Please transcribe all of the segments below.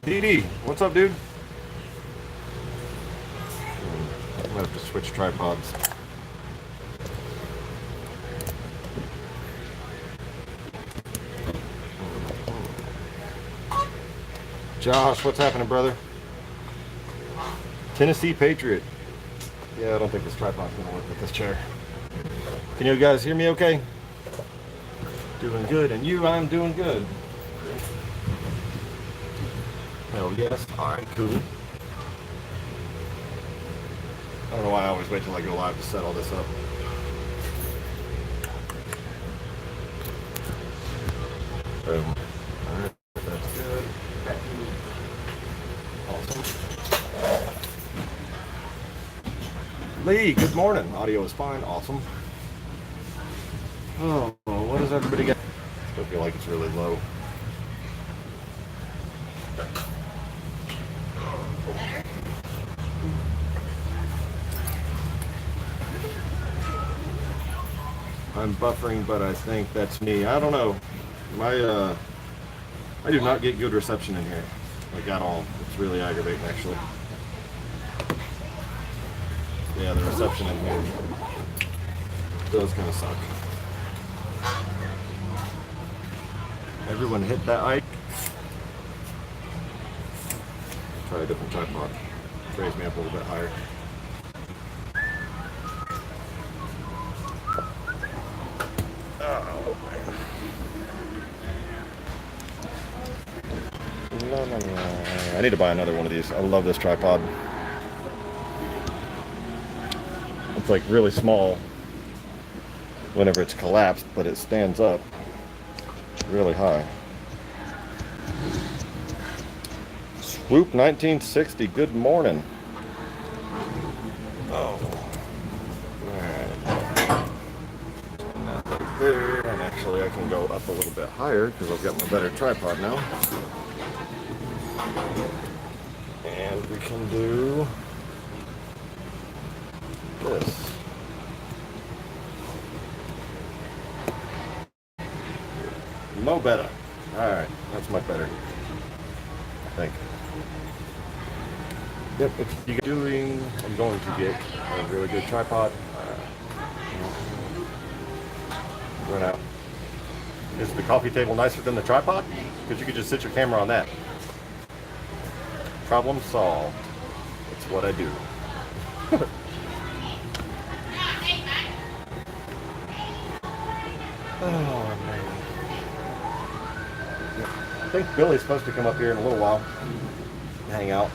DD, what's up, dude? I'm gonna have to switch tripods. Josh, what's happening, brother? Tennessee Patriot. Yeah, I don't think this tripod's gonna work with this chair. Can you guys hear me okay? Doing good, and you? I'm doing good. Hell yes. Alright, cool. I don't know why I always wait till I go live to set all this up. Boom. Alright, that's good. Awesome. Lee, good morning. Audio is fine. Awesome. Oh, what does everybody get? Still feel like it's really low. I'm buffering, but I think that's me. I don't know. I do not get good reception in here, like at all. It's really aggravating, actually. Yeah, the reception in here does kind of suck. Everyone hit that Ike. Try a different tripod. Raise me up a little bit higher. Oh, man. I need to buy another one of these. I love this tripod. It's like really small whenever it's collapsed, but it stands up really high. Swoop 1960, good morning. Oh. Alright. There, and actually I can go up a little bit higher because I've got my better tripod now. And we can do this. No better. Alright, that's much better. I think. Yep, if you're doing, I'm going to get a really good tripod. Run out. Is the coffee table nicer than the tripod? Because you could just sit your camera on that. Problem solved. It's what I do. Oh, man. I think Billy's supposed to come up here in a little while. Hang out.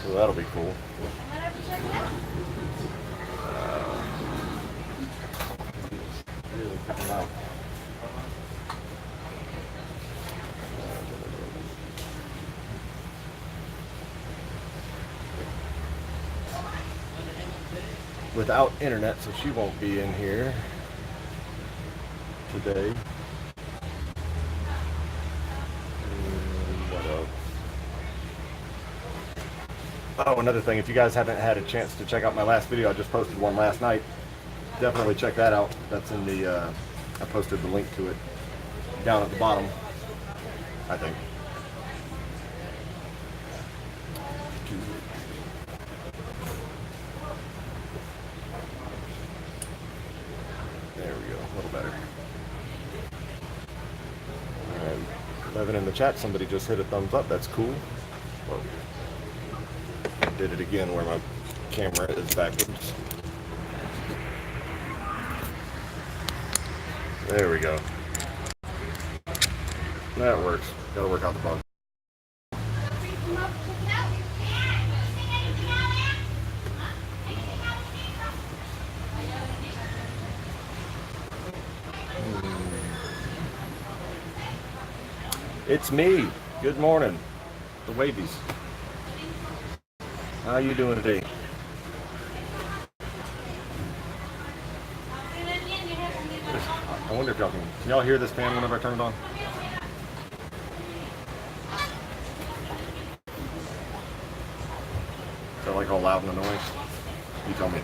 So that'll be cool. Really picking out. Without internet, so she won't be in here today. What else? Oh, another thing, if you guys haven't had a chance to check out my last video, I just posted one last night. Definitely check that out. That's in the, I posted the link to it down at the bottom, I think. There we go, a little better. Alright, Levin in the chat, somebody just hit a thumbs up, that's cool. Whoa. Did it again where my camera is backwards. There we go. That works. Gotta work out the bug. It's me. Good morning. The Wavies. How you doing today? I wonder if y'all can y'all hear this fan whenever I turn it on? Is that like all loud and annoying? You tell me.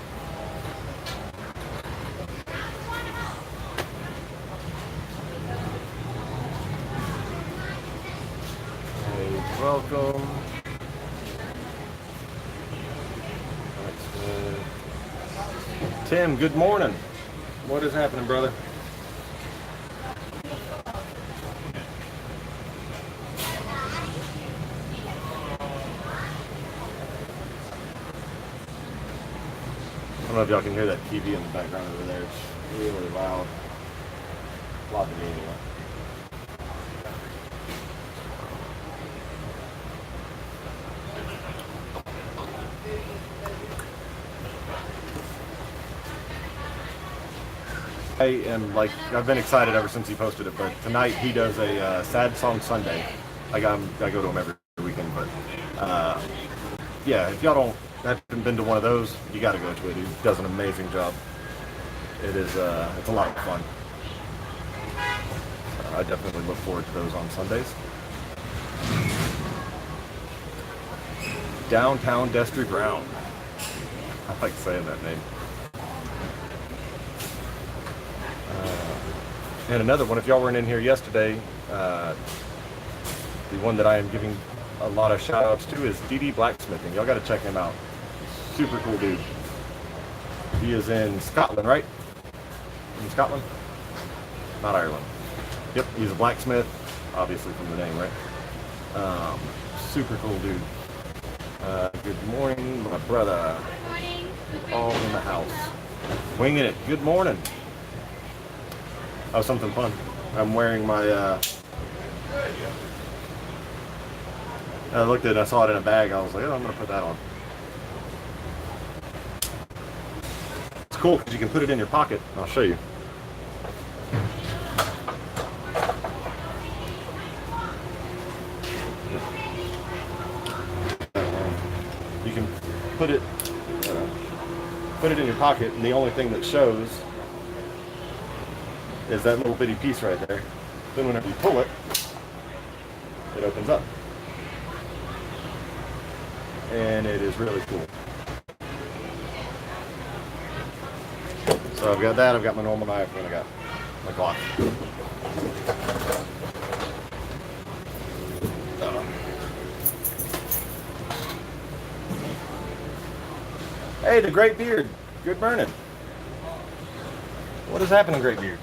welcome. Tim, good morning. What is happening, brother? I don't know if y'all can hear that TV in the background over there. It's really loud. Loud to me anyway. I am like, I've been excited ever since he posted it, but tonight he does a Sad Song Sunday. I go to him every weekend, but yeah, if y'all haven't been to one of those, you got to go to it. He does an amazing job. It is, it's a lot of fun. I definitely look forward to those on Sundays. Downtown Destry Brown. I like saying that name. And another one, if y'all weren't in here yesterday, the one that I am giving a lot of shout outs to is DD Blacksmithing. Y'all got to check him out. Super cool dude. He is in Scotland, right? In Scotland? Not Ireland. Yep, he's a blacksmith, obviously from the name, right? Super cool dude. Good morning, my brother. Good morning. All in the house. Winging it. Good morning. Oh, something fun. I'm wearing my, I looked at it, I saw it in a bag, I was like, oh, I'm going to put that on. It's cool because you can put it in your pocket. I'll show you. You can put it in your pocket, and the only thing that shows is that little bitty piece right there. Then whenever you pull it, it opens up. And it is really cool. So I've got that, I've got my normal knife, and I got my Glock. Hey, the Great Beard. Good burning. What is happening, Great Beard?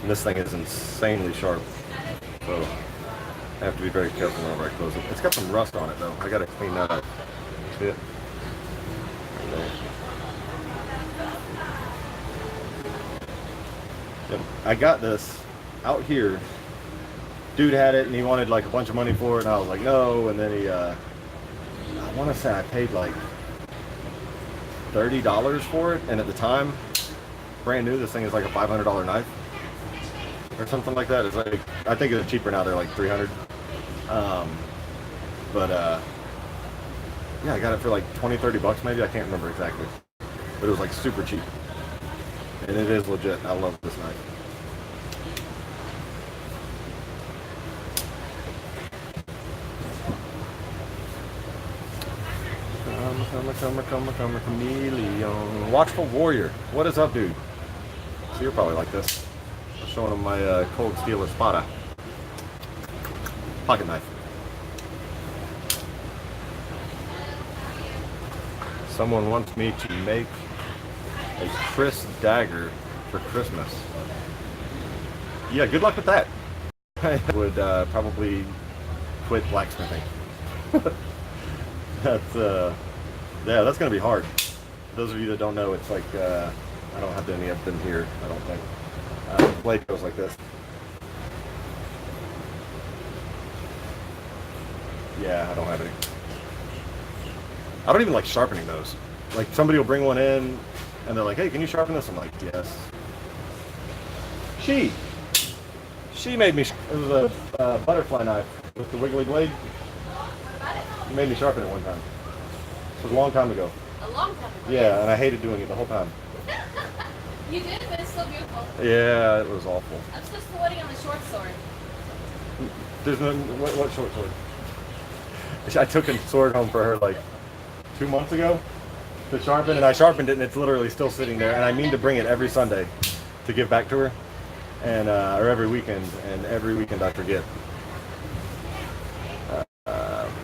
And this thing is insanely sharp, so I have to be very careful whenever I close it. It's got some rust on it though. I gotta clean that up. See it? Yep. I got this out here. Dude had it and he wanted like a bunch of money for it, and I was like, no. And then he, I want to say I paid like $30 for it, and at the time, brand new, this thing is like a $500 knife. Or something like that. It's like, I think it's cheaper now. They're like $300. Yeah, I got it for like 20-30 bucks maybe. I can't remember exactly, but it was like super cheap, and it is legit. I love this knife. Chameleon. Watchful Warrior. What is up, dude? So you're probably like this. Showing them my Cold Steel Espada pocket knife. Someone wants me to make a Chris dagger for Christmas. Yeah, good luck with that. I would probably quit blacksmithing. That's yeah, that's gonna be hard. For those of you that don't know, it's like I don't have any of them here. I don't think. Blade goes like this. Yeah, I don't have any. I don't even like sharpening those. Like somebody will bring one in and they're like, hey, can you sharpen this? I'm like, yes. She made me, it was a butterfly knife with the wiggly blade. She made me sharpen it one time. It was a long time ago. A long time ago? Yeah, and I hated doing it the whole time. You did, but it's still beautiful. Yeah, it was awful. I'm still sweating on the short sword. There's no, what short sword? I took a sword home for her like 2 months ago to sharpen, and I sharpened it, and it's literally still sitting there, and I mean to bring it every Sunday to give back to her. and or every weekend, and every weekend I forget.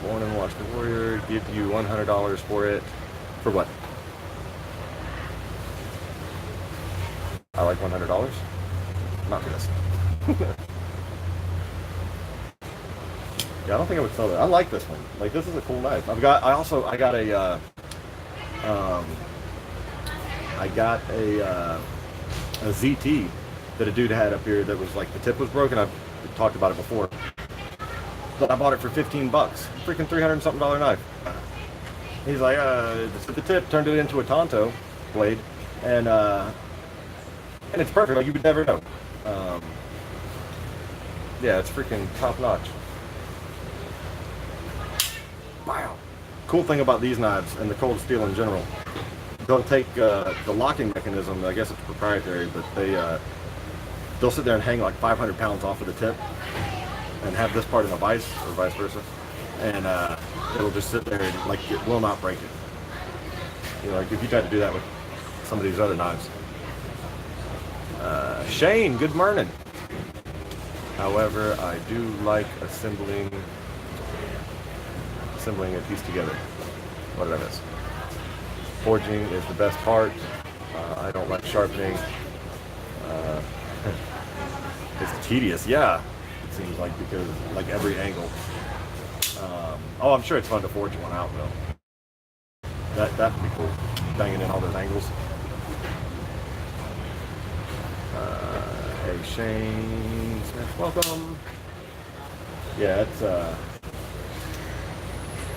Born and Watch the Warrior, give you $100 for it. For what? I like $100. Not this. Yeah, I don't think I would sell that. I like this one. Like, this is a cool knife. I got a ZT that a dude had up here that was like, the tip was broken. I've talked about it before. But I bought it for 15 bucks. Freaking $300 and something knife. He's like, the tip turned it into a Tonto blade, and it's perfect. Like, you would never know. Yeah, it's freaking top notch. Wow. Cool thing about these knives and the cold steel in general, they'll take the locking mechanism. I guess it's proprietary, but they'll sit there and hang like 500 pounds off of the tip, and have this part in a vise, or vice versa, and it'll just sit there and like it will not break it. You know, like if you try to do that with some of these other knives. Shane, good morning. However, I do like assembling a piece together. What did I miss? Forging is the best part. I don't like sharpening. It's tedious, yeah. It seems like, because like every angle. Oh, I'm sure it's fun to forge one out though. That'd be cool. Banging in all those angles. Hey Shane Smith, welcome. Yeah, it's but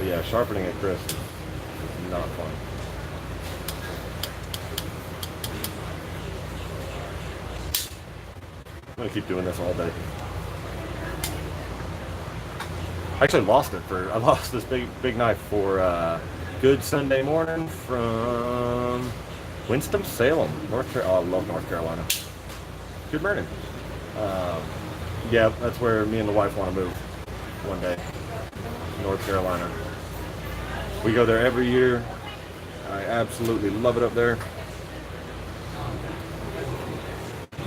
yeah, sharpening it, Chris, is not fun. I'm gonna keep doing this all day. I actually lost it I lost this big knife for Good Sunday Morning from Winston-Salem, North Carolina. Oh, I love North Carolina. Good morning. Yeah, that's where me and the wife want to move one day. North Carolina. We go there every year. I absolutely love it up there.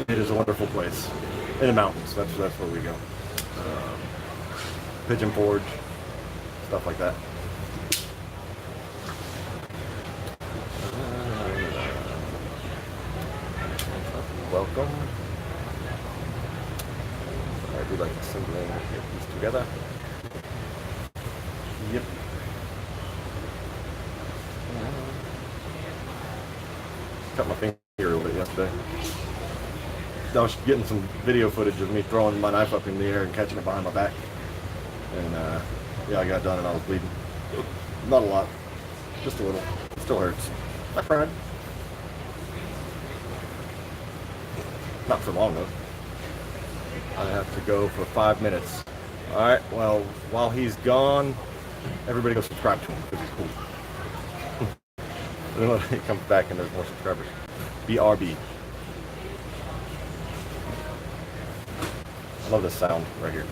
It is a wonderful place. In the mountains, that's where we go. Pigeon Forge, stuff like that. Welcome. I do like assembling these together. Yep. Cut my finger a little bit yesterday. I was getting some video footage of me throwing my knife up in the air and catching it behind my back. And yeah, I got done and I was bleeding. Not a lot, just a little. It still hurts. I cried. Not for long though. I have to go for 5 minutes. All right. Well, while he's gone, everybody go subscribe to him because he's cool. And then he comes back and there's more subscribers. BRB. I love this sound right here.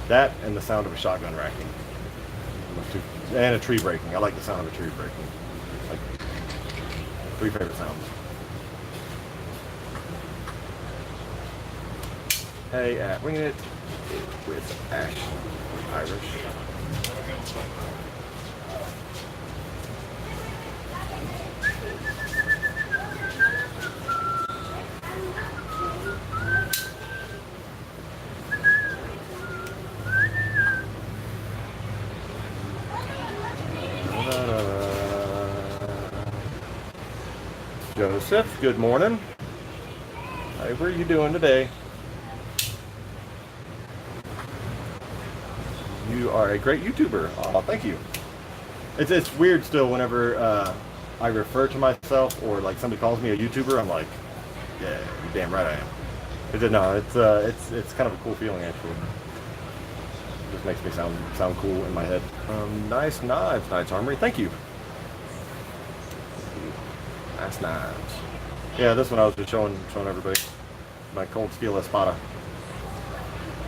That and the sound of a shotgun racking. And a tree breaking. I like the sound of a tree breaking. Like, 3 favorite sounds. Hey, Winging It with Ash Irish. Joseph, good morning. Hey, what are you doing today? You are a great YouTuber. Oh, thank you. It's weird still whenever I refer to myself or like somebody calls me a YouTuber. I'm like, yeah, you're damn right I am. No, it's kind of a cool feeling actually. It just makes me sound cool in my head. Nice knives, Knights Armory. Thank you. Nice knives. Yeah, this one I was just showing everybody. My cold steel Espada.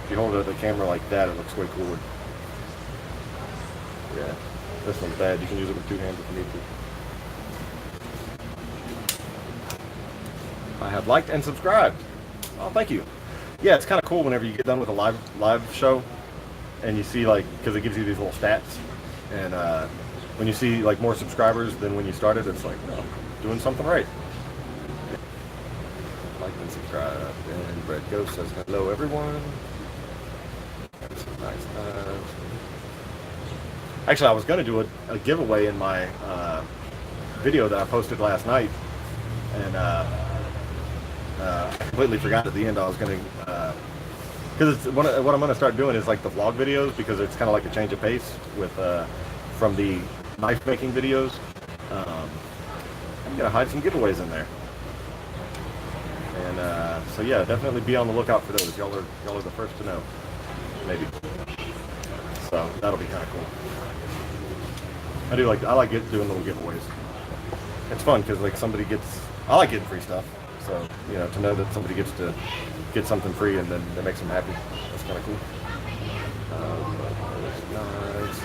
If you hold it at the camera like that, it looks way cooler. Yeah, this one's bad. You can use it with 2 hands if you need I have liked and subscribed. Oh, thank you. Yeah, it's kind of cool whenever you get done with a live show, and you see like, because it gives you these little stats, and when you see like more subscribers than when you started, it's like, oh, doing something right. Like and subscribe. And Red Ghost says hello, everyone. Nice. Actually, I was going to do a giveaway in my video that I posted last night, and I completely forgot at the end. I was going to, because what I'm going to start doing is like the vlog videos, because it's kind of like a change of pace with from the knife making videos. I'm going to hide some giveaways in there, and so yeah, definitely be on the lookout for those. Y'all are the first to know, maybe. So that'll be kind of cool. I like doing little giveaways. It's fun because like I like getting free stuff. So, you know, to know that somebody gets to get something free and then that makes them happy. That's kind of cool. Nice.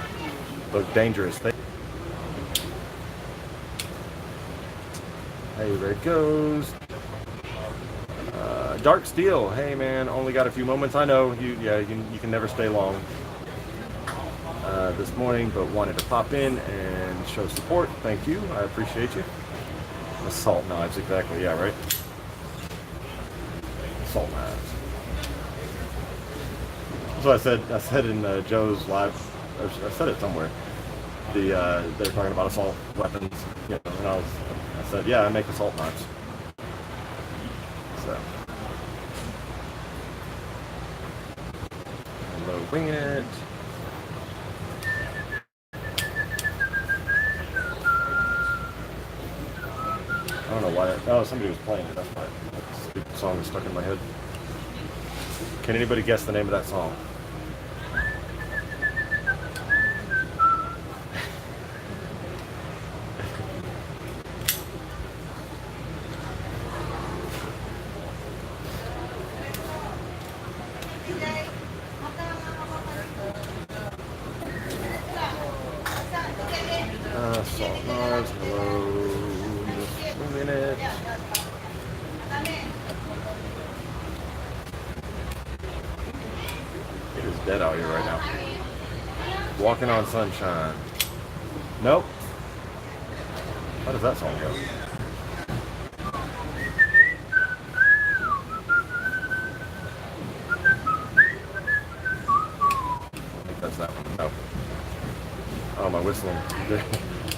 Look dangerous. Hey, Red Ghost. Dark Steel. Hey, man, only got a few moments. I know you can never stay long. This morning, but wanted to pop in and show support. Thank you. I appreciate you. Assault knives, exactly. Yeah, right. Assault knives. So I said in Joe's live. I said it somewhere. They're talking about assault weapons. You know, and I said, yeah, I make assault knives. So. Hello, Wing It. I don't know why. Oh, somebody was playing it. That's why that stupid song is stuck in my head. Can anybody guess the name of that song? Salt knives. Hello. Just a minute. It is dead out here right now. Walking on sunshine. Nope. How does that song go? I think that's that one. No. Oh, my whistling.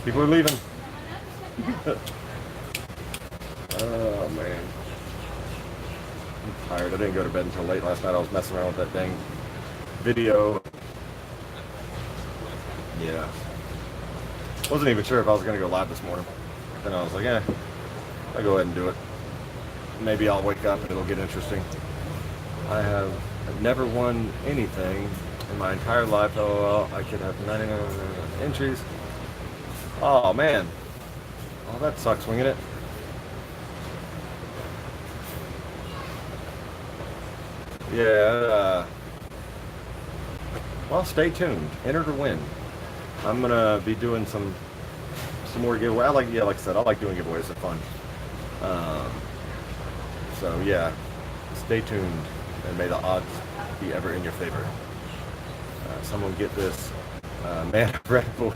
People are leaving. Oh, man. I'm tired. I didn't go to bed until late last night. I was messing around with that dang video. Yeah. Wasn't even sure if I was going to go live this morning. Then I was like, I'll go ahead and do it. Maybe I'll wake up and it'll get interesting. I've never won anything in my entire life. Oh, well, I could have 99 entries. Oh, man. Oh, that sucks, winging it. Yeah. Well, stay tuned. Enter to win. I'm gonna be doing some more giveaways. Like I said, I like doing giveaways. They're fun. So yeah, stay tuned, and may the odds be ever in your favor. Someone get this man Red Bull.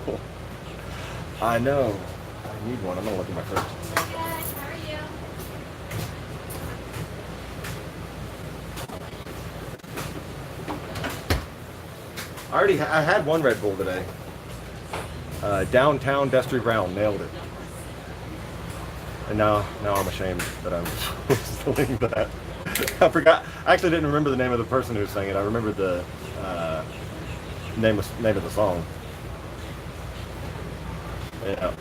I know. I need one. I'm gonna look at my fridge. Hi guys, how are you? I had one Red Bull today. Downtown Destry Brown, nailed it. And now I'm ashamed that I'm whistling that. I forgot. I actually didn't remember the name of the person who sang it. I remembered the name of the song. Yeah.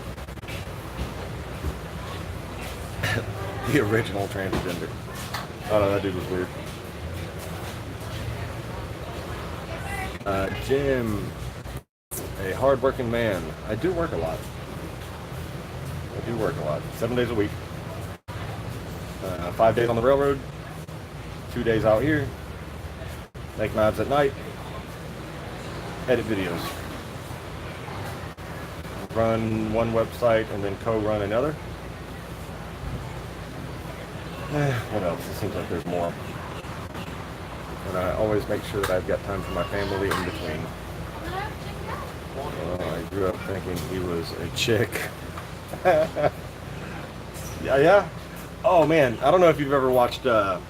The original transgender. Oh no, that dude was weird. Jim, a hard-working man. I do work a lot. 7 days a week. 5 days on the railroad. 2 days out here. Make knives at night. Edit videos. Run one website and then co-run another. What else? It seems like there's more. And I always make sure that I've got time for my family in between. I grew up thinking he was a chick. Yeah, yeah. Oh man, I don't know if you've ever watched Game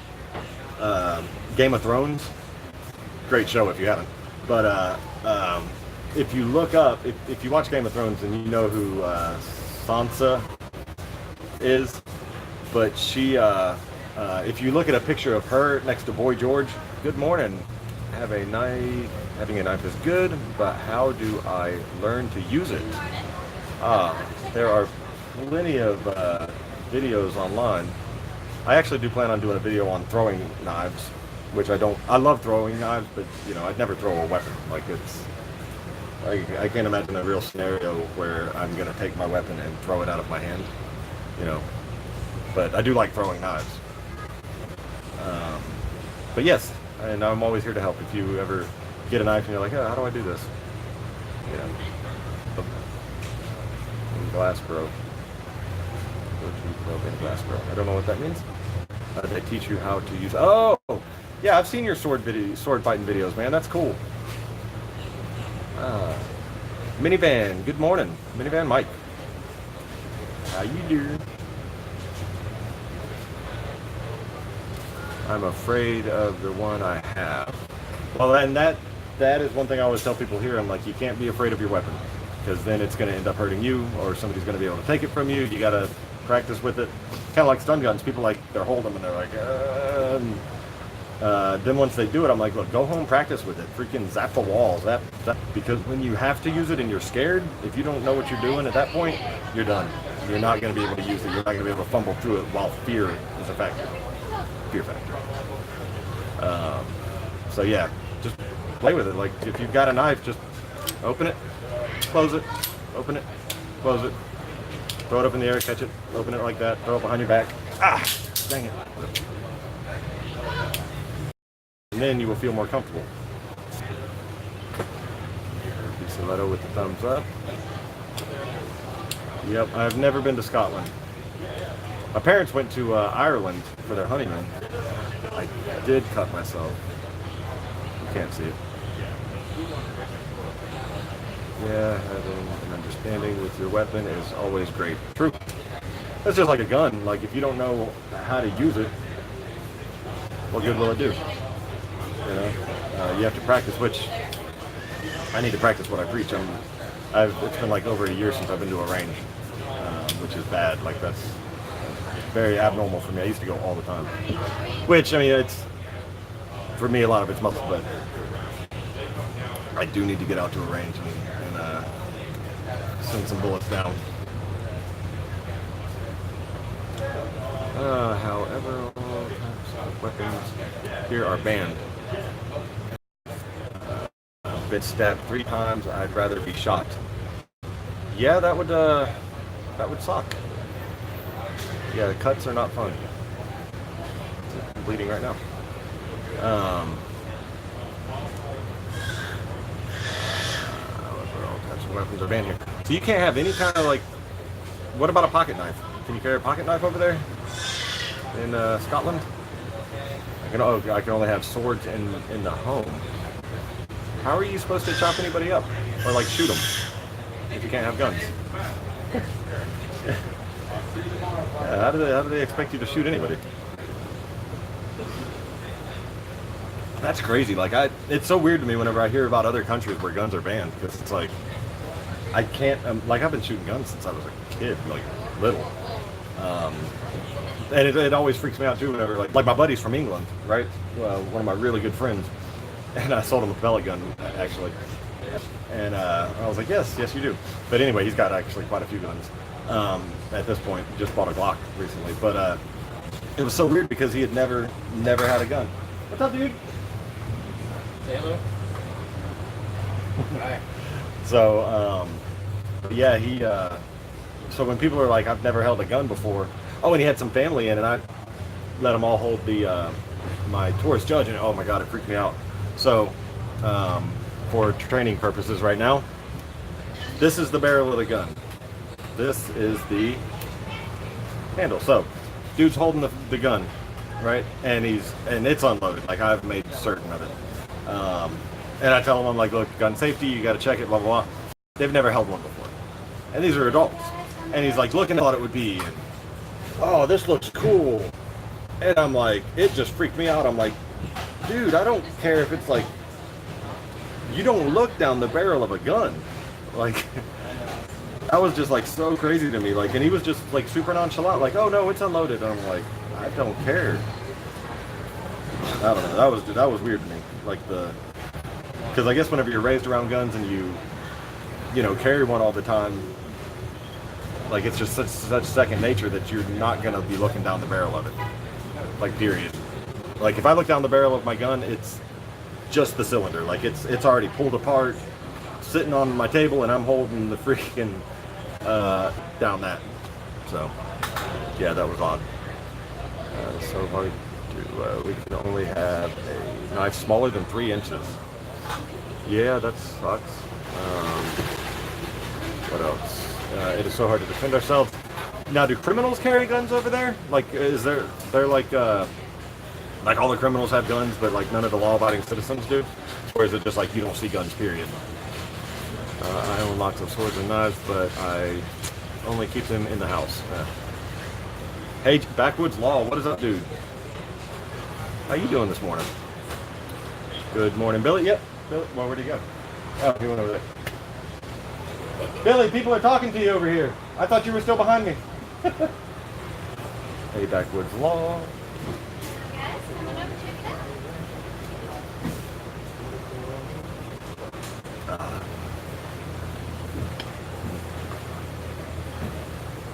of Thrones. Great show if you haven't. But if you look up, if you watch Game of Thrones and you know who Sansa is, but she, if you look at a picture of her next to Boy George, good morning. Having a knife is good, but how do I learn to use it? There are plenty of videos online. I actually do plan on doing a video on throwing knives, which I love throwing knives, but you know, I'd never throw a weapon. Like I can't imagine a real scenario where I'm gonna take my weapon and throw it out of my hand, you know. But I do like throwing knives. But yes, and I'm always here to help. If you ever get a knife and you're like, oh, how do I do this? You know, glass bro. Glass bro. I don't know what that means. They teach you how to use. Oh, yeah, I've seen your sword fighting videos, man. That's cool. Minivan. Good morning, Minivan Mike. How you doing? I'm afraid of the one I have. Well, and that is one thing I always tell people here. I'm like, you can't be afraid of your weapon, because then it's going to end up hurting you, or somebody's going to be able to take it from you. You got to practice with it. Kind of like stun guns. People like, they're holding them and they're like, then once they do it, I'm like, look, go home, practice with it. Freaking zap the walls. Zap. Because when you have to use it and you're scared, if you don't know what you're doing at that point, you're done. You're not going to be able to use it. You're not going to be able to fumble through it while fear is a factor. Fear factor. So yeah, just play with it. Like if you've got a knife, just open it, close it, open it, close it, throw it up in the air, catch it, open it like that, throw it behind your back. Ah, dang it. And then you will feel more comfortable. Stiletto with the thumbs up. Yep, I've never been to Scotland. My parents went to Ireland for their honeymoon. I did cut myself. You can't see it. Yeah, having an understanding with your weapon is always great. True. That's just like a gun. Like if you don't know how to use it, what good will it do? You know, you have to practice, which I need to practice what I preach. It's been like over a year since I've been to a range, which is bad. Like that's very abnormal for me. I used to go all the time, which I mean, it's for me a lot of it's muscle, but I do need to get out to a range and send some bullets down. However, all types of weapons here are banned. Been stabbed 3 times. I'd rather be shot. Yeah, that would suck. Yeah, the cuts are not fun. I'm bleeding right now. All types of weapons are banned here. So you can't have any kind of like. What about a pocket knife? Can you carry a pocket knife over there in Scotland? I can only have swords in the home. How are you supposed to chop anybody up or like shoot them if you can't have guns? Yeah, how do they expect you to shoot anybody? That's crazy. Like it's so weird to me whenever I hear about other countries where guns are banned, because it's like I can't. Like I've been shooting guns since I was a kid, like little. And it always freaks me out too whenever like my buddy's from England, right? One of my really good friends. And I sold him a pellet gun, actually. And I was like, yes, you do. But anyway, he's got actually quite a few guns at this point. Just bought a Glock recently. But it was so weird because he had never had a gun. What's up, dude? Say hello. Hi. So, yeah, so when people are like, I've never held a gun before. Oh, and he had some family in, and I let them all hold my tourist judge, and oh my God, it freaked me out. So, for training purposes right now, this is the barrel of the gun. This is the handle. So, dude's holding the gun, right? And it's unloaded. Like, I've made certain of it. And I tell him, I'm like, look, gun safety, you got to check it, blah, blah, blah. They've never held one before. And these are adults. And he's like, looking at what it would be. And, oh, this looks cool. And I'm like, it just freaked me out. I'm like, dude, I don't care if it's like, you don't look down the barrel of a gun. Like, that was just like so crazy to me. Like, and he was just like super nonchalant, like, oh no, it's unloaded. And I'm like, I don't care. I don't know. That was weird to me. Like, because I guess whenever you're raised around guns and you know, carry one all the time, like, it's just such second nature that you're not gonna be looking down the barrel of it. Like, period. Like, if I look down the barrel of my gun, it's just the cylinder. Like, it's already pulled apart, sitting on my table, and I'm holding the freaking down that. So, yeah, that was odd. So hard to. We can only have a knife smaller than 3 inches. Yeah, that sucks. What else? It is so hard to defend ourselves. Now, do criminals carry guns over there? Like, is there like all the criminals have guns, but like none of the law-abiding citizens do? Or is it just like you don't see guns, period? I own lots of swords and knives, but I only keep them in the house. Hey, Backwoods Law, what is up, dude? How you doing this morning? Good morning, Billy. Yep. Billy, well, where'd he go? Oh, he went over there. Billy, people are talking to you over here. I thought you were still behind me. Hey, Backwoods Law. Guys, come on over, check it out.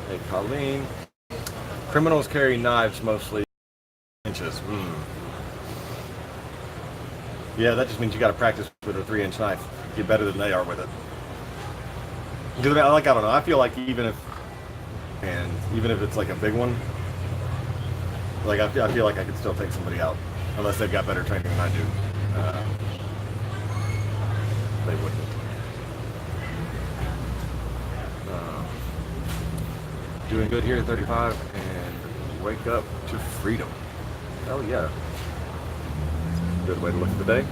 Hey, Colleen. Criminals carry knives mostly inches. Yeah, that just means you got to practice with a 3-inch knife. Get better than they are with it. Because I don't know. I feel like even if it's like a big one, like I feel like I could still take somebody out unless they've got better training than I do. They wouldn't. Doing good here at 35 and wake up to freedom. Hell yeah. Good way to look at the day.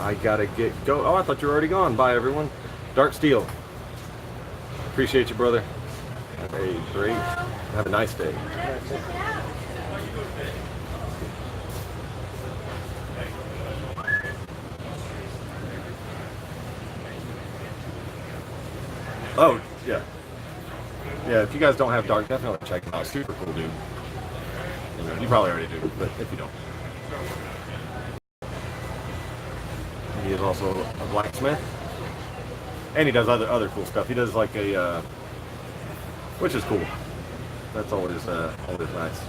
I gotta go. Oh, I thought you were already gone. Bye, everyone. Dark Steel. Appreciate you, brother. Have a nice day. Oh, yeah. Yeah, if you guys don't have Dark, definitely check him out. Super cool dude. You probably already do, but if you don't. He is also a blacksmith. And he does other cool stuff. He does like a, which is cool. That's always nice.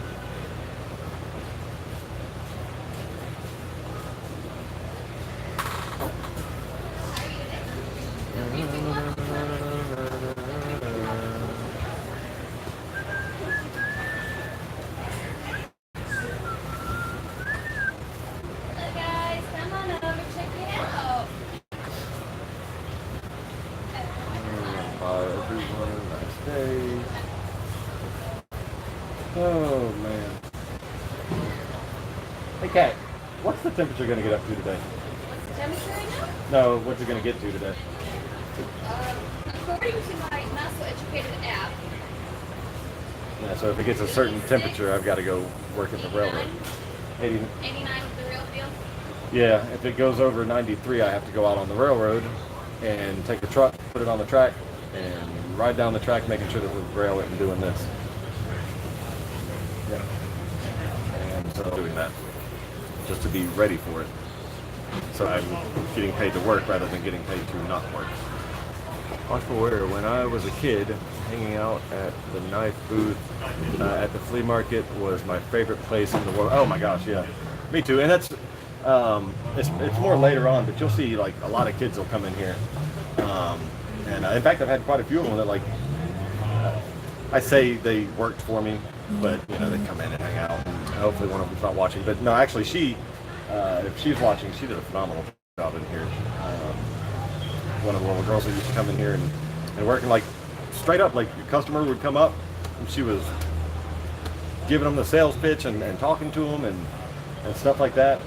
Oh man. Hey Kat, what's the temperature going to get up to today? What's the temperature right now? No, what's it going to get to today? According to my not so educated app. Yeah, so if it gets a certain temperature, I've got to go work at the railroad. 89 with the real deal? Yeah, if it goes over 93, I have to go out on the railroad and take the truck, put it on the track, and ride down the track, making sure that the rail isn't doing this. Yeah. And so doing that, just to be ready for it. So I'm getting paid to work rather than getting paid to not work. Watch for where, when I was a kid, hanging out at the knife booth at the flea market was my favorite place in the world. Oh my gosh, yeah. Me too. And that's, it's more later on, but you'll see like a lot of kids will come in here. And in fact, I've had quite a few of them that like, I say they worked for me, but you know, they come in and hang out. And hopefully one of them's not watching. But no, actually if she's watching, she did a phenomenal job in here. One of the little girls that used to come in here and work and like straight up, like your customer would come up and she was giving them the sales pitch and talking to them and stuff like that.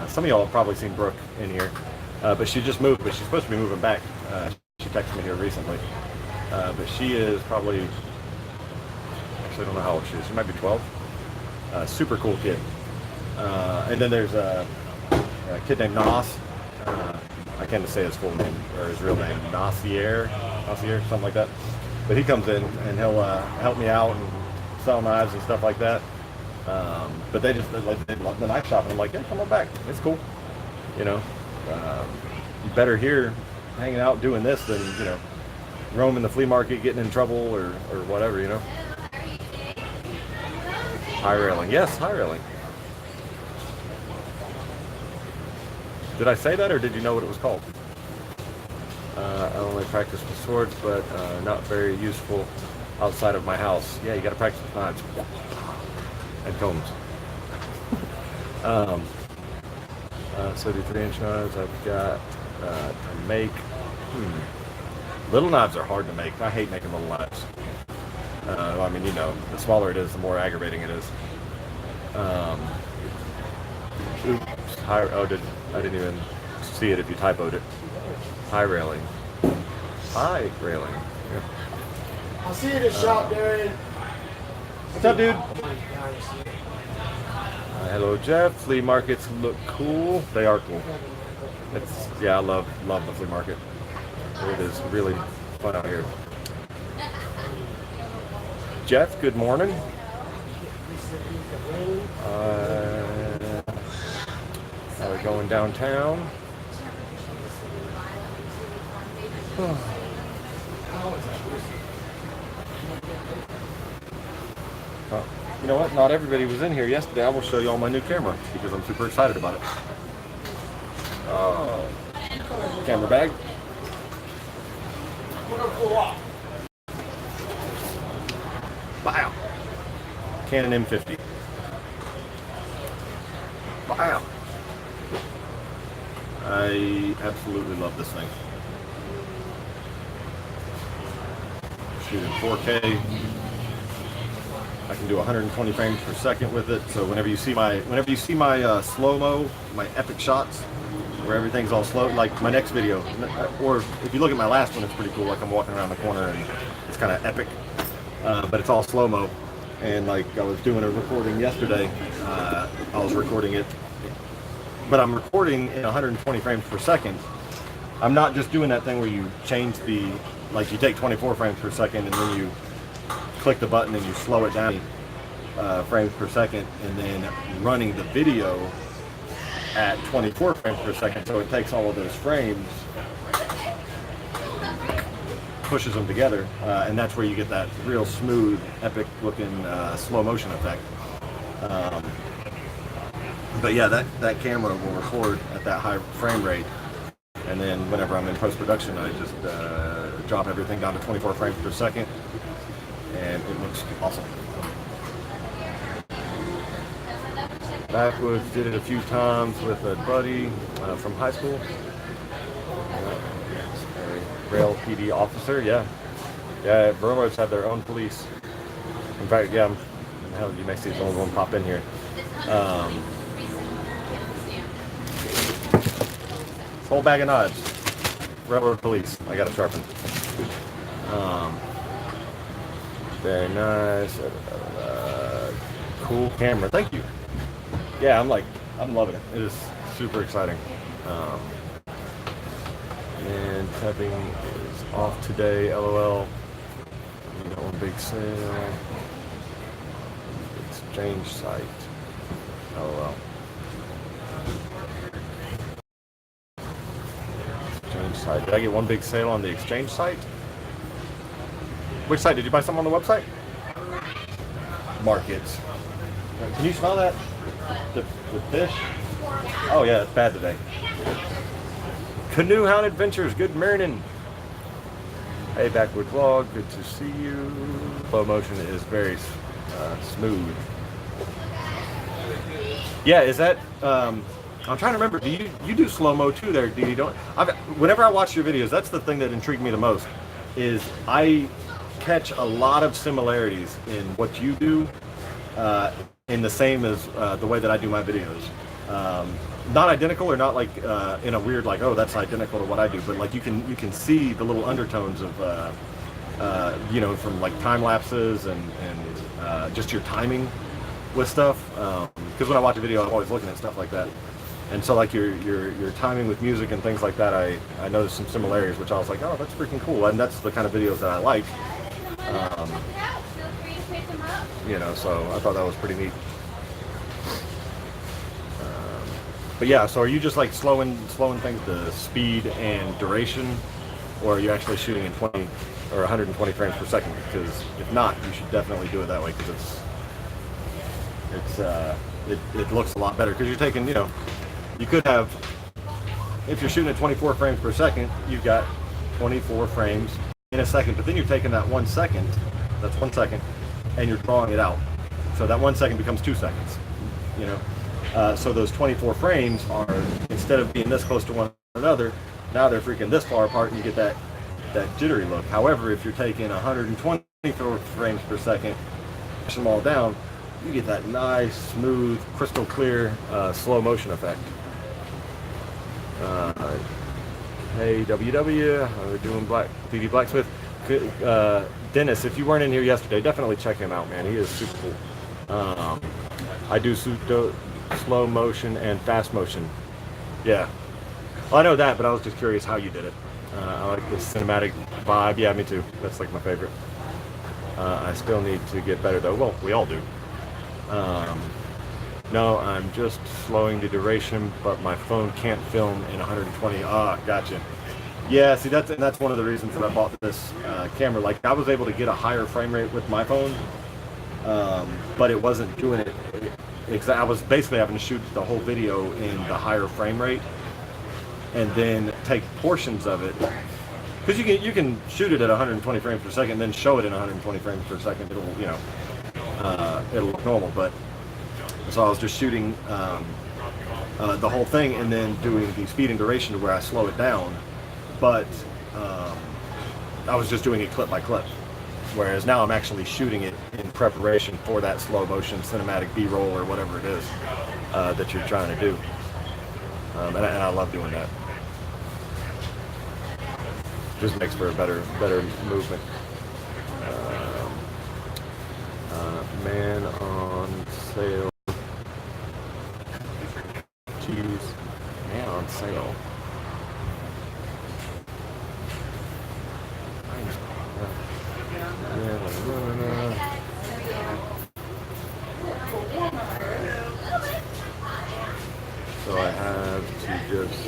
Some of y'all have probably seen Brooke in here, but she just moved, but she's supposed to be moving back. She texted me here recently, but she is probably, actually I don't know how old she is. She might be 12. Super cool kid. And then there's a kid named Nas. I can't say his full name or his real name, Nasier, something like that. But he comes in and he'll help me out and sell knives and stuff like that. But they love the knife shop, and I'm like, yeah, come on back. It's cool. You know, you better here hanging out doing this than, you know, roaming the flea market, getting in trouble or whatever, you know. High railing. Yes, high railing. Did I say that, or did you know what it was called? I only practice with swords, but not very useful outside of my house. Yeah, you got to practice with knives and combs. So the 3-inch knives I've got to make. Little knives are hard to make. I hate making little knives. I mean, you know, the smaller it is, the more aggravating it is. Oops. I didn't even see it if you typoed it. High railing. High railing. Yep. I'll see you at the shop, Darren. What's up, dude? Hello, Jeff. Flea markets look cool. They are cool. Yeah, I love the flea market. It is really fun out here. Jeff, good morning. Now we're going downtown. You know what? Not everybody was in here yesterday. I will show you all my new camera because I'm super excited about it. Oh, camera bag. Wow. Canon M50. Wow. I absolutely love this thing. Shooting 4K. I can do 120 frames per second with it. So whenever you see my slow-mo, my epic shots, where everything's all slow, like my next video, or if you look at my last one, it's pretty cool. Like I'm walking around the corner and it's kind of epic, but it's all slow-mo. And like I was doing a recording yesterday, I was recording it, but I'm recording in 120 frames per second. I'm not just doing that thing where you change like you take 24 frames per second and then you click the button and you slow it down frames per second, and then running the video at 24 frames per second. So it takes all of those frames, pushes them together, and that's where you get that real smooth, epic looking slow motion effect. But yeah, that camera will record at that high frame rate, and then whenever I'm in post-production, I just drop everything down to 24 frames per second, and it looks awesome. Backwoods did it a few times with a buddy from high school. A rail PD officer, yeah. Railroads have their own police. In fact, yeah, hell, you may see the only one pop in here. Whole bag of knives. Railroad police. I got it sharpened. Very nice. Cool camera. Thank you. Yeah, I'm loving it. It is super exciting. And tapping is off today. LOL. We got one big sale. Exchange site. LOL. Exchange site. Did I get one big sale on the exchange site? Which site? Did you buy something on the website? Markets. Can you smell that? The fish? Oh yeah, it's bad today. Canoe Hound Adventures, good morning. Hey, Backwood Vlog, good to see you. Flow motion is very smooth. Yeah, is that, I I'm trying to remember. Do you do slow mo too? There, Dee Dee? Don't. Whenever I watch your videos, that's the thing that intrigued me the most. Is I catch a lot of similarities in what you do, in the same as the way that I do my videos. Not identical or not like in a weird like, oh, that's identical to what I do, but like you can see the little undertones of you know, from like time lapses and just your timing with stuff. Because when I watch a video, I'm always looking at stuff like that. And so like your timing with music and things like that, I noticed some similarities, which I was like, oh, that's freaking cool. And that's the kind of videos that I like. You know, so I thought that was pretty neat. But yeah, so are you just like slowing things to speed and duration, or are you actually shooting in 20 or 120 frames per second? Because if not, you should definitely do it that way, because it looks a lot better. Because you're taking, you know, you could have, if you're shooting at 24 frames per second, you've got 24 frames in a second, but then you're taking that 1 second, that's 1 second, and you're drawing it out. So that 1 second becomes 2 seconds, you know? So those 24 frames are, instead of being this close to one another, now they're freaking this far apart, and you get that jittery look. However, if you're taking 124 frames per second, push them all down, you get that nice, smooth, crystal clear slow motion effect. Hey, WW, we're doing Dee Dee Blacksmith. Dennis, if you weren't in here yesterday, definitely check him out, man. He is super cool. I do slow motion and fast motion. Yeah. Well, I know that, but I was just curious how you did it. I like the cinematic vibe. Yeah, me too. That's like my favorite. I still need to get better though. Well, we all do. No, I'm just slowing the duration, but my phone can't film in 120. Ah, gotcha. Yeah, see, that's one of the reasons that I bought this camera. Like, I was able to get a higher frame rate with my phone, but it wasn't doing it. I was basically having to shoot the whole video in the higher frame rate, and then take portions of it. Because you can shoot it at 120 frames per second, and then show it in 120 frames per second. It'll, you know, it'll look normal. But so I was just shooting the whole thing, and then doing the speed and duration to where I slow it down. But I was just doing it clip by clip. Whereas now I'm actually shooting it in preparation for that slow motion cinematic B-roll or whatever it is that you're trying to do. And I love doing that. Just makes for a better movement. Man on sale. Jeez, man on sale. So I have to just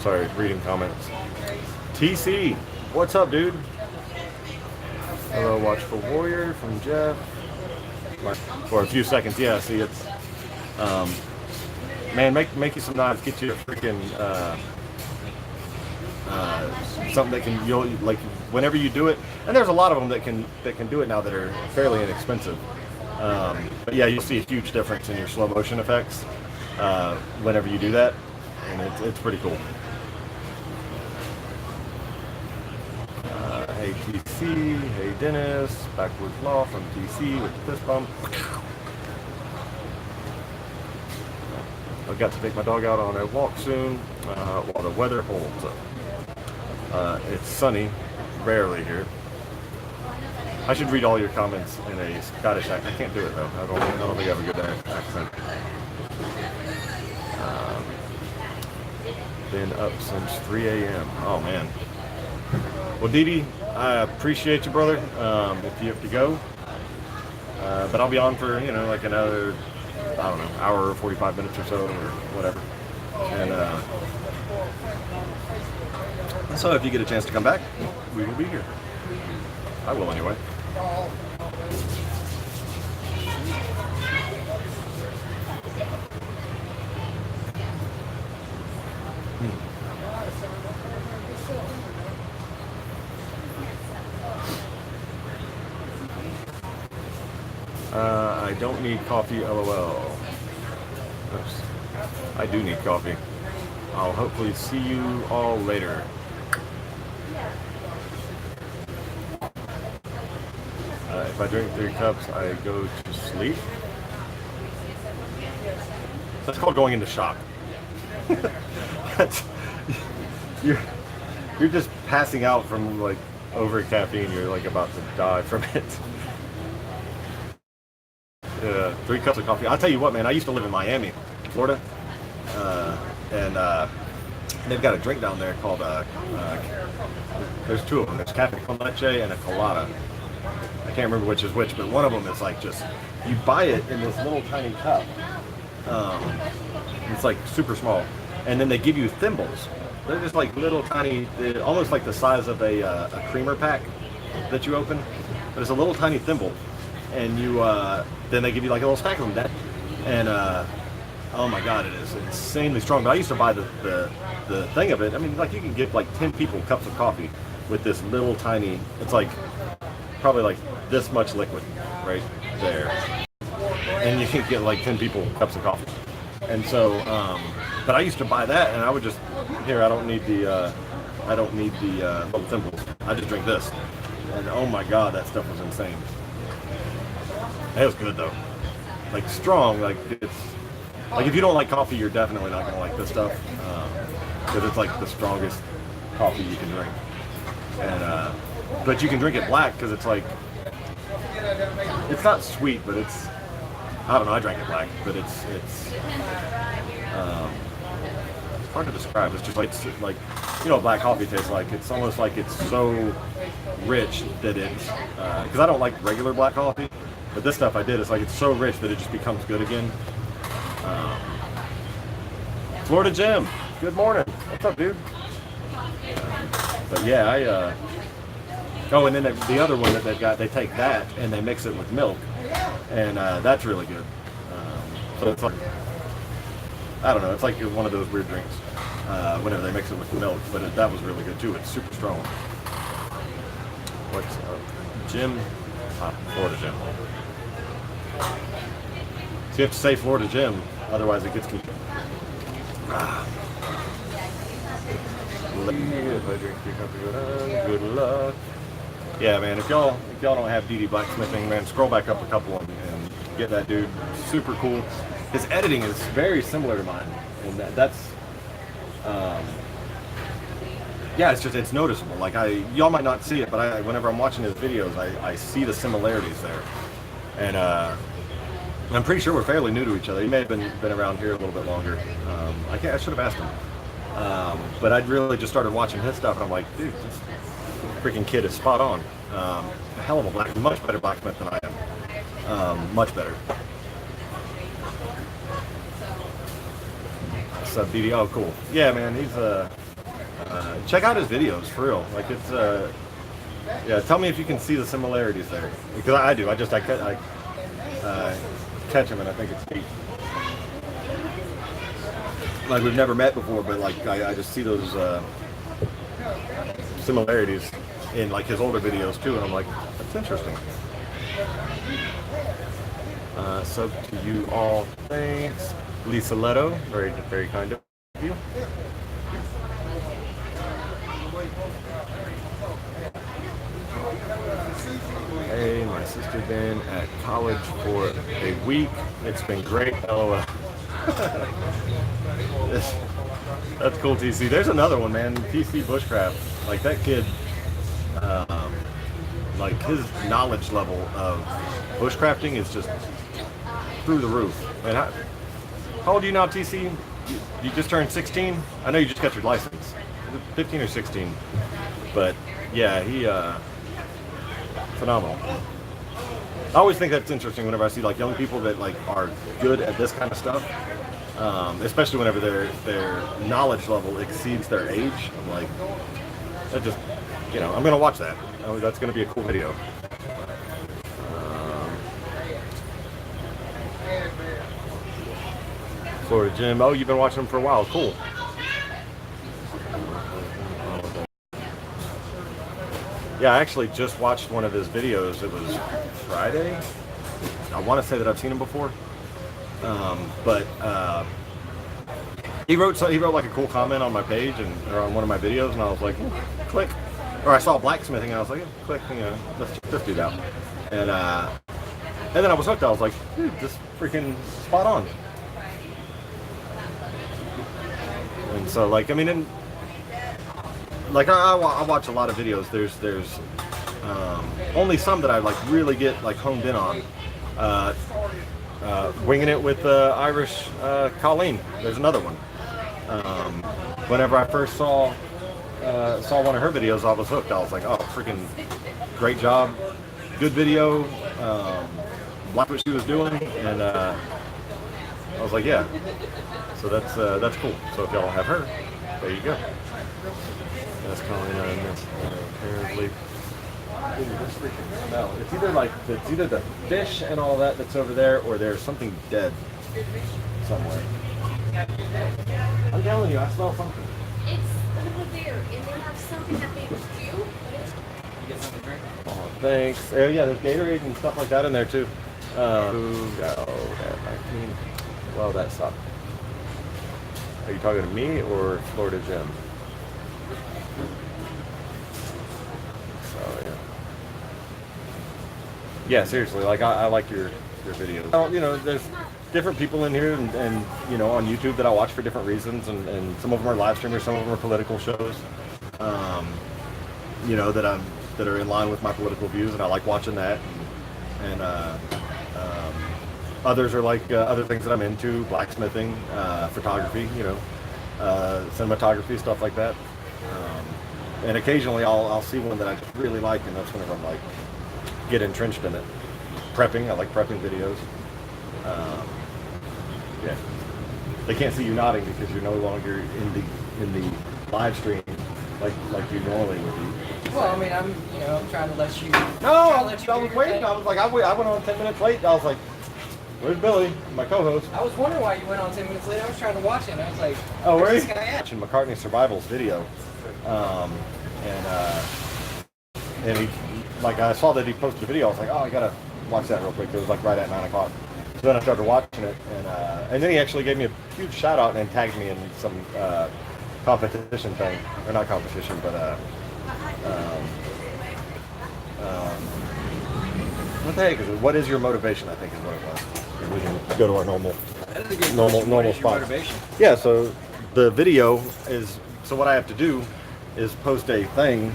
sorry, reading comments. TC, what's up, dude? Hello, Watchful Warrior from Jeff. For a few seconds, yeah. See, it's man, make you some knives. Get you a freaking something that can you'll like whenever you do it. And there's a lot of them that can do it now that are fairly inexpensive. But yeah, you'll see a huge difference in your slow motion effects whenever you do that, and it's pretty cool. Hey TC, hey Dennis, Backwards Law from TC with the fist bump. I've got to take my dog out on a walk soon while the weather holds up. It's sunny, rarely here. I should read all your comments in a Scottish accent. I can't do it though. I don't think I have a good accent. Been up since 3 a.m. Oh man. Well, Dee Dee, I appreciate you, brother. If you have to go, but I'll be on for like another, I don't know, hour or 45 minutes or so, or whatever. And so if you get a chance to come back, we will be here. I will anyway. I don't need coffee, lol. Oops. I do need coffee. I'll hopefully see you all later. If I drink 3 cups, I go to sleep. That's called going into shock. That's, you're just passing out from like over caffeine. You're like about to die from it. 3 cups of coffee. I'll tell you what, man. I used to live in Miami, Florida, and they've got a drink down there called there's 2 of them. There's cafe con leche and a colada. I can't remember which is which, but one of them is like just you buy it in this little tiny cup. It's like super small, and then they give you thimbles. They're just like little tiny, almost like the size of a creamer pack that you open, but it's a little tiny thimble, and you then they give you like a little stack of them. And oh my God, it is insanely strong. But I used to buy the thing of it. I mean, like you can give like 10 people cups of coffee with this little tiny. It's like probably like this much liquid right there, and you can get like 10 people cups of coffee. And so, but I used to buy that, and I would just here. I don't need the little thimbles. I just drink this, and oh my God, that stuff was insane. It was good though, like strong. Like it's like if you don't like coffee, you're definitely not gonna like this stuff because it's like the strongest coffee you can drink. And but you can drink it black because it's like it's not sweet, but it's I don't know. I drank it black, but it's hard to describe. It's just like you know what black coffee tastes like. It's almost like it's so rich that it's because I don't like regular black coffee, but this stuff I did. It's like it's so rich that it just becomes good again. Florida Jim, good morning. What's up, dude? But yeah, oh, and then the other one that they've got, they take that and they mix it with milk, and that's really good. So it's like, I don't know, it's like one of those weird drinks whenever they mix it with milk, but that was really good too. It's super strong. What's up? Jim? Florida Jim. So you have to say Florida Jim, otherwise it gets confusing. If I drink 3 cups of good luck. Yeah, man. If y'all don't have DD Blacksmithing, man, scroll back up a couple and get that dude. Super cool. His editing is very similar to mine, and that's yeah, it's noticeable. Like y'all might not see it, but whenever I'm watching his videos, I see the similarities there, and I'm pretty sure we're fairly new to each other. He may have been around here a little bit longer. I should have asked him. But I'd really just started watching his stuff, and I'm like, dude, this freaking kid is spot on. A hell of a much better blacksmith than I am. Much better. What's up, DD? Oh, cool. Yeah, man, he's check out his videos for real. Like it's yeah. Tell me if you can see the similarities there, because I do. I catch him, and I think it's neat. Like we've never met before, but like I just see those similarities in like his older videos too, and I'm like, that's interesting. So to you all, thanks, Lisa Leto, very very kind of you. Hey, my sister's been at college for a week. It's been great. LOL. That's cool, TC. There's another one, man. TC Bushcraft. Like that kid, like his knowledge level of bushcrafting is just through the roof. Man, how old are you now, TC? You just turned 16? I know you just got your license. 15 or 16. But yeah, he phenomenal. I always think that's interesting whenever I see like young people that like are good at this kind of stuff. Especially whenever their knowledge level exceeds their age. I'm like, that just, you know, I'm gonna watch that. Oh, that's gonna be a cool video. Florida Jim. Oh, you've been watching him for a while. Cool. Yeah, I actually just watched one of his videos. It was Friday. I want to say that I've seen him before, but he wrote like a cool comment on my page or on one of my videos, and I was like, click. Or I saw blacksmithing, and I was like, click, let's do that. And then I was hooked. I was like, dude, this freaking spot on. And so, like, I mean, I watch a lot of videos. There's only some that I like really get like honed in on. Winging it with Irish Colleen. There's another one. Whenever I first saw one of her videos, I was hooked. I was like, oh, freaking great job, good video, liked what she was doing, and I was like, yeah. So that's cool. So if y'all have her, there you go. That's Colleen and this apparently. This freaking smell. It's either the fish and all that's over there, or there's something dead somewhere. I'm telling you, I smell something. It's over there, and they have something that they do. You get something to drink? Oh, thanks. Yeah, there's Gatorade and stuff like that in there too. Well, that sucked. Are you talking to me or Florida Jim? So yeah. Yeah, seriously, like I like your videos. Well, there's different people in here and on YouTube that I watch for different reasons, and some of them are live streamers, some of them are political shows. That are in line with my political views, and I like watching that. And others are like other things that I'm into, blacksmithing, photography, cinematography, stuff like that. And occasionally I'll see one that I just really like, and that's whenever I'm like get entrenched in it. Prepping, I like prepping videos. Yeah, they can't see you nodding because you're no longer in the live stream like you normally would be. Well, I mean, I'm trying to let you. No, I was waiting. I was like, I went on 10 minutes late. I was like, where's Billy, my co-host? I was wondering why you went on 10 minutes late. I was trying to watch it, and I was like, oh, where where's is this guy at? watching McCartney Survival's video, and he, like, I saw that he posted a video. I was like, oh, I gotta watch that real quick. It was like right at 9 o'clock. So then I started watching it, and then he actually gave me a huge shout out and tagged me in some competition thing, or not competition, but what the heck is it? What is your motivation? I think is what it was. We can go to our normal spot. Motivation. Yeah. So the video is. So what I have to do is post a thing.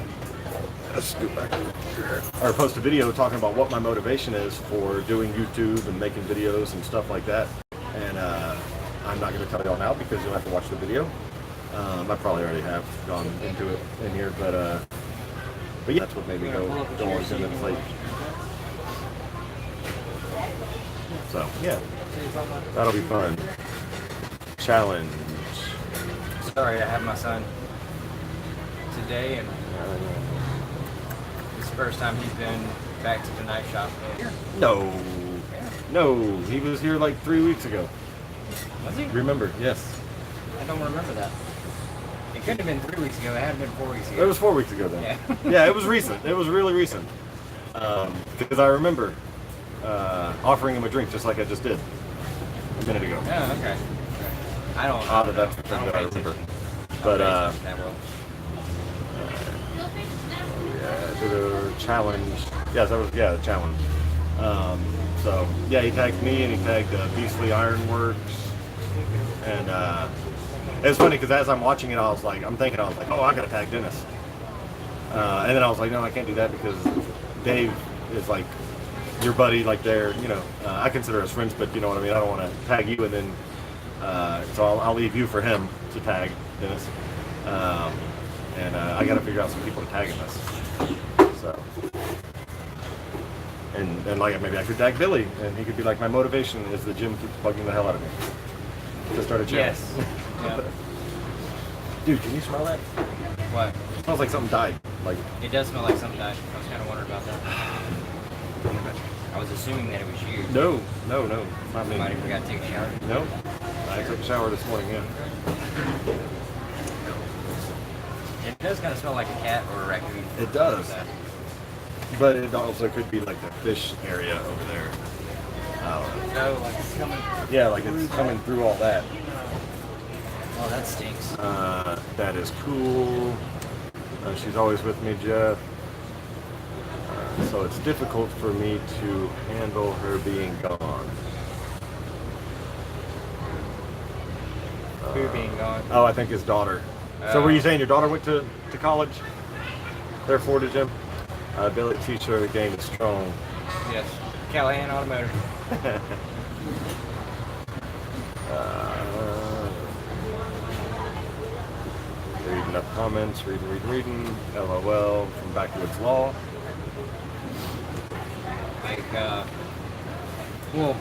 Let's scoot back here. Or post a video talking about what my motivation is for doing YouTube and making videos and stuff like that. And I'm not going to tell y'all now because you'll have to watch the video. I probably already have gone into it in here, but yeah, that's what made me go on 10 minutes late. So yeah, that'll be fun. Challenge. Sorry, I have my son today, and it's the first time he's been back to the knife shop. No, he was here like 3 weeks ago. Was he? Remember? Yes. I don't remember that. It couldn't have been 3 weeks ago. It had been 4 weeks ago. It was 4 weeks ago then. Yeah. Yeah, it was recent. It was really recent. Because I remember offering him a drink just like I just did a minute ago. Oh, okay. I don't. But that's the thing that I remember. But that well. yeah, did a challenge. Yes, that was the challenge. So yeah, he tagged me and he tagged Beastly Ironworks, and it's funny because as I'm watching it, I was like, oh, I gotta tag Dennis, and then I was like, no, I can't do that because Dave is like your buddy, like they're, I consider us friends, but you know what I mean. I don't want to tag you, and then so I'll leave you for him to tag Dennis, and I gotta figure out some people to tag in this. So. And like maybe I could tag Billy, and he could be like, my motivation is the gym keeps bugging the hell out of me to start a channel. Yes. Yeah. Dude, can you smell that? What? It smells like something died. Like It does smell like something died. I was kind of wondering about that. I was assuming that it was you. no, not me. Somebody forgot to take a shower. No, I took a shower this morning. Yeah. It does kind of smell like a cat or a raccoon. It does. That. But it also could be like the fish area over there. Oh. No, like it's coming. Yeah, like it's coming through all that. Oh, that stinks. That is cool. She's always with me, Jeff. So it's difficult for me to handle her being gone. Who being gone? Oh, I think his daughter. So were you saying your daughter went to college? Therefore, to Jim? Ability teacher of the game is strong. Yes. Callahan Automotive. Reading up comments, reading. LOL from Backwoods Law. Like, well,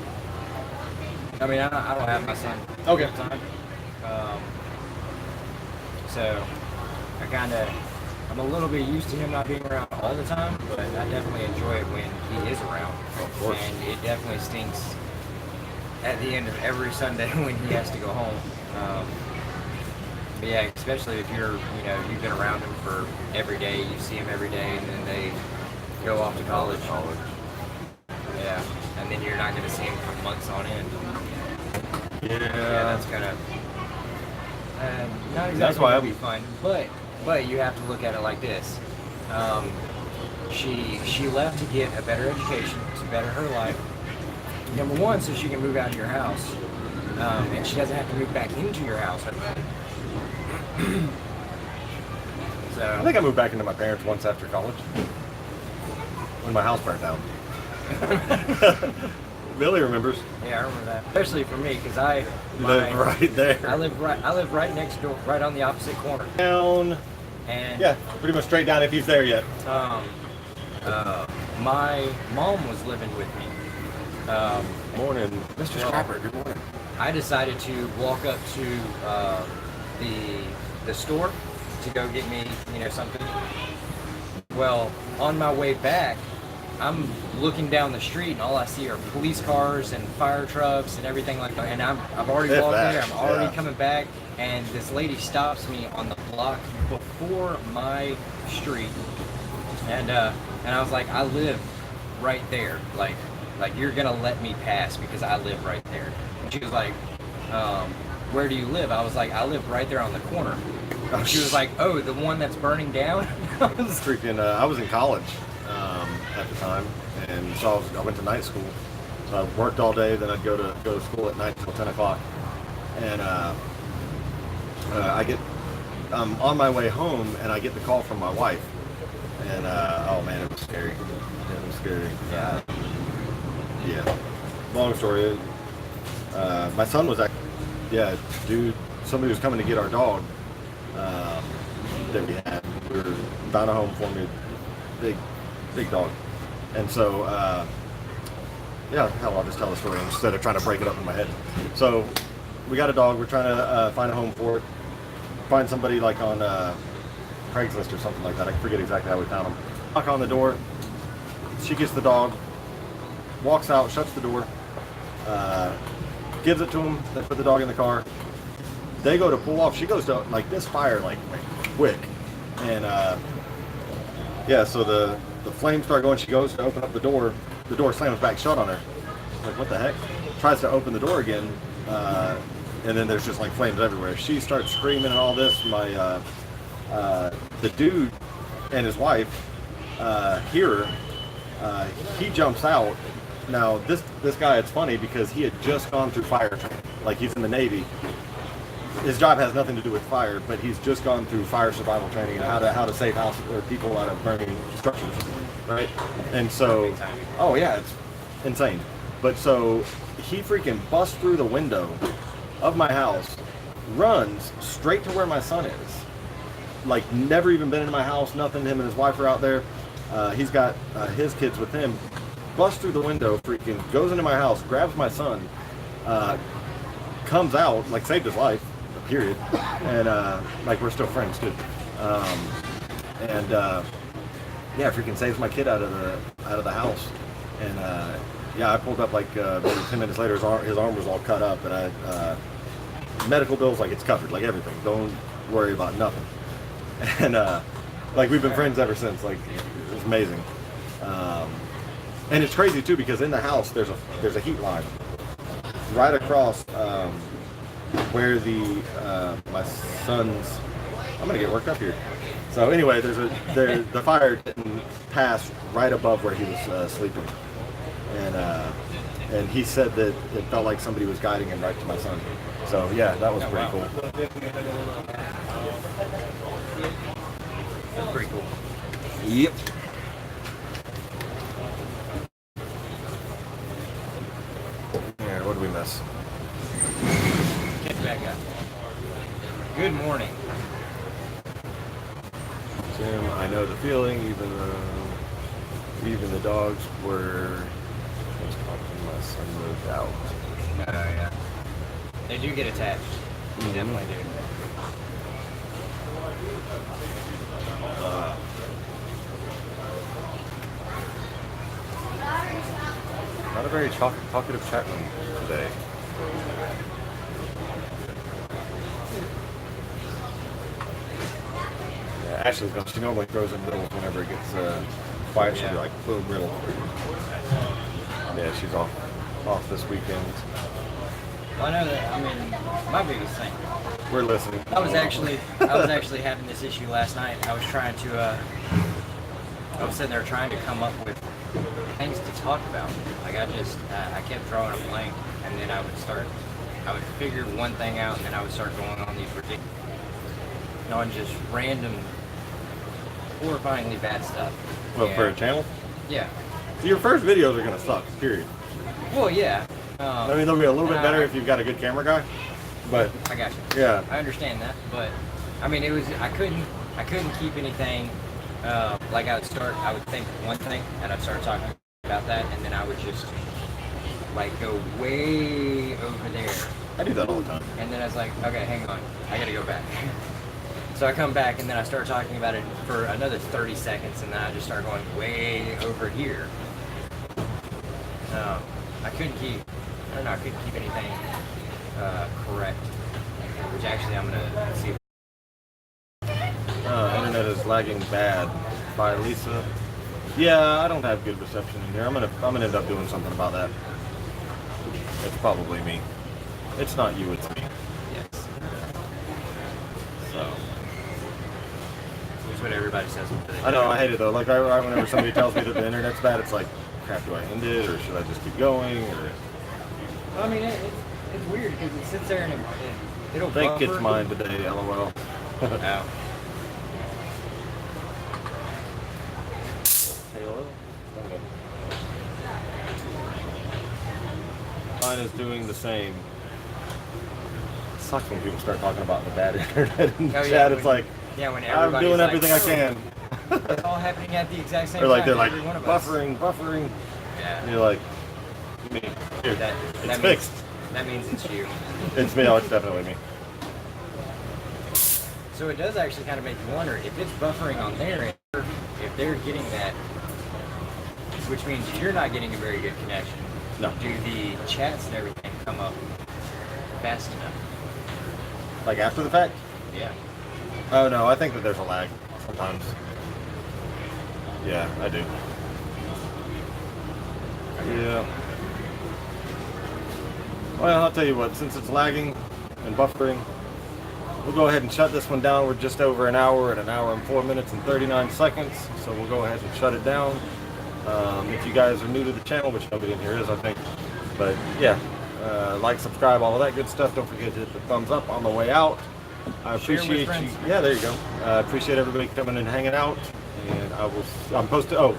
I mean, I don't have my son. Okay. Full time. So I'm a little bit used to him not being around all the time, but I definitely enjoy it when he is around. Of course. And it definitely stinks at the end of every Sunday when he has to go home. But yeah, especially if you've been around him for every day, you see him every day, and then they go off to college. Yeah, and then you're not going to see him for months on end. Yeah. Yeah, that's kind of not exactly That's why gonna be fun, but you have to look at it like this. She left to get a better education, to better her life. Number one, so she can move out of your house, and she doesn't have to move back into your house. So I think I moved back into my parents once after college. When my house burnt down. Billy remembers. yeah, I remember that, especially for me, because I Live right there. I live right next door, right on the opposite corner, Down. and Yeah, pretty much straight down if he's there yet. my mom was living with me. Morning, Mr. Well, Scrapper. Good morning. I decided to walk up to the store to go get me, something. Well, on my way back, I'm looking down the street and all I see are police cars and fire trucks and everything like that. And I've already If walked that, there. I'm already yeah. coming back, and this lady stops me on the block before my street, and I was like, I live right there. Like you're gonna let me pass because I live right there. And she was like, where do you live? I was like, I live right there on the corner. And she was like, oh, the one that's burning down? I was Freaking, I was in college at the time, and so I went to night school. So I worked all day, then I'd go to school at night till 10 o'clock. And I'm on my way home, and I get the call from my wife. And oh man, it was scary. It was scary. Yeah. Long story. My son was somebody was coming to get our dog that we had. We were found a home for me, big dog. And so, hell, I'll just tell the story instead of trying to break it up in my head. So, we got a dog. We're trying to find a home for it. Find somebody like on Craigslist or something like that. I forget exactly how we found them. Knock on the door. She gets the dog, walks out, shuts the door, gives it to him. They put the dog in the car. They go to pull off. She goes to like this fire like quick, and so the flames start going. She goes to open up the door. The door slams back shut on her. Like, what the heck? Tries to open the door again, and then there's just like flames everywhere. She starts screaming and all this. The dude and his wife hear her. He jumps out. Now this guy, it's funny because he had just gone through fire training. Like, he's in the Navy. His job has nothing to do with fire, but he's just gone through fire survival training and how to save houses or people out of burning structures, right? And so, oh yeah, it's insane. But so he freaking busts through the window of my house, runs straight to where my son is. Like, never even been into my house, nothing. Him and his wife are out there. He's got his kids with him. Busts through the window, freaking goes into my house, grabs my son, comes out, like, saved his life. Period. And like, we're still friends too. Freaking saves my kid out of the house. And I pulled up like maybe 10 minutes later. His arm was all cut up, and medical bills, like, it's covered, like everything. Don't worry about nothing. And like, we've been friends ever since. Like, it was amazing. And it's crazy too because in the house there's a heat line right across where my son's. I'm gonna get worked up here. So anyway, the fire didn't pass right above where he was sleeping, and he said that it felt like somebody was guiding him right to my son. So yeah, that was pretty cool. That's pretty cool. Yep. Yeah, what did we miss? Get back up. Good morning. Jim, I know the feeling, even the dogs were my son moved out. Oh yeah. They do get attached. They definitely do. Not a very talkative chat room today. Yeah, Ashley's gone. She normally throws in riddles whenever it gets quiet. She'll be like, boom, riddle. Yeah, she's off this weekend. Well, I know that. I mean, my biggest thing. We're listening. I was actually having this issue last night. I was trying to. I was sitting there trying to come up with things to talk about. Like I kept drawing a blank, and then I would figure one thing out, and then I would start going on these ridiculous, on just random, horrifyingly bad stuff. Well, for a channel? Yeah. So your first videos are gonna suck. Period. Well, yeah. I mean, they'll be a little bit better if you've got a good camera guy. But I got you. Yeah. I understand that, but I mean, I couldn't keep anything. Like I would think one thing, and I'd start talking about that, and then I would just like go way over there. I do that all the time. And then I was like, okay, hang on, I gotta go back. So I come back, and then I start talking about it for another 30 seconds, and then I just start going way over here. I couldn't keep anything correct. Which actually I'm gonna see. Internet is lagging bad. By Lisa. Yeah, I don't have good reception in here. I'm gonna end up doing something about that. It's probably me. It's not you, it's me. Yes. So. That's what everybody says. I know, I hate it though. Like whenever somebody tells me that the internet's bad, it's like, crap, do I end it or should I just keep going? Or I mean, it's weird because it sits there and it'll I think buffer. it's mine today, lol. Oh. Hello? Mine is doing the same. It sucks when people start talking about the bad internet in the Oh, chat. yeah, It's like, yeah, when I'm everybody's doing like, everything I can. It's all happening at the exact same Or like time. they're like every one of us. buffering. Yeah. And you're like, me. Here, That it's means, fixed. That means it's you. It's me. Oh, it's definitely me. So it does actually kind of make you wonder if it's buffering on their end, if they're getting that, which means you're not getting a very good connection. No. Do the chats and everything come up fast enough? Like after the fact? Yeah. Oh no, I think that there's a lag sometimes. Yeah, I do. Yeah. Well, I'll tell you what, since it's lagging and buffering, we'll go ahead and shut this one down. We're just over an hour and 4 minutes and 39 seconds. So we'll go ahead and shut it down. If you guys are new to the channel, which nobody in here is, I think. But yeah, like, subscribe, all of that good stuff. Don't forget to hit the thumbs up on the way out. I appreciate you. Yeah, there you go. I appreciate everybody coming and hanging out. And I'm posting. Oh,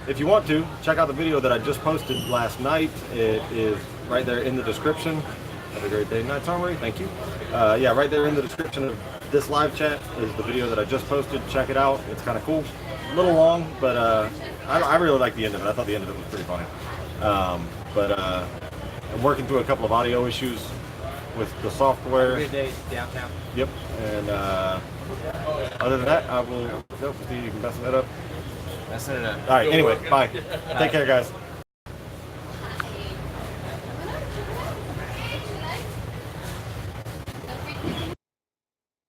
if you want to, check out the video that I just posted last night. It is right there in the description. Have a great day, Nights Armory. Thank you. Yeah, right there in the description of this live chat is the video that I just posted. Check it out. It's kind of cool. A little long, but I really like the end of it. I thought the end of it was pretty funny. I'm working through a couple of audio issues with the software. Good day downtown. Yep. And other than that, I will. Nope, you can mess that up. Messing it up. All right. Anyway, bye. Take care, guys.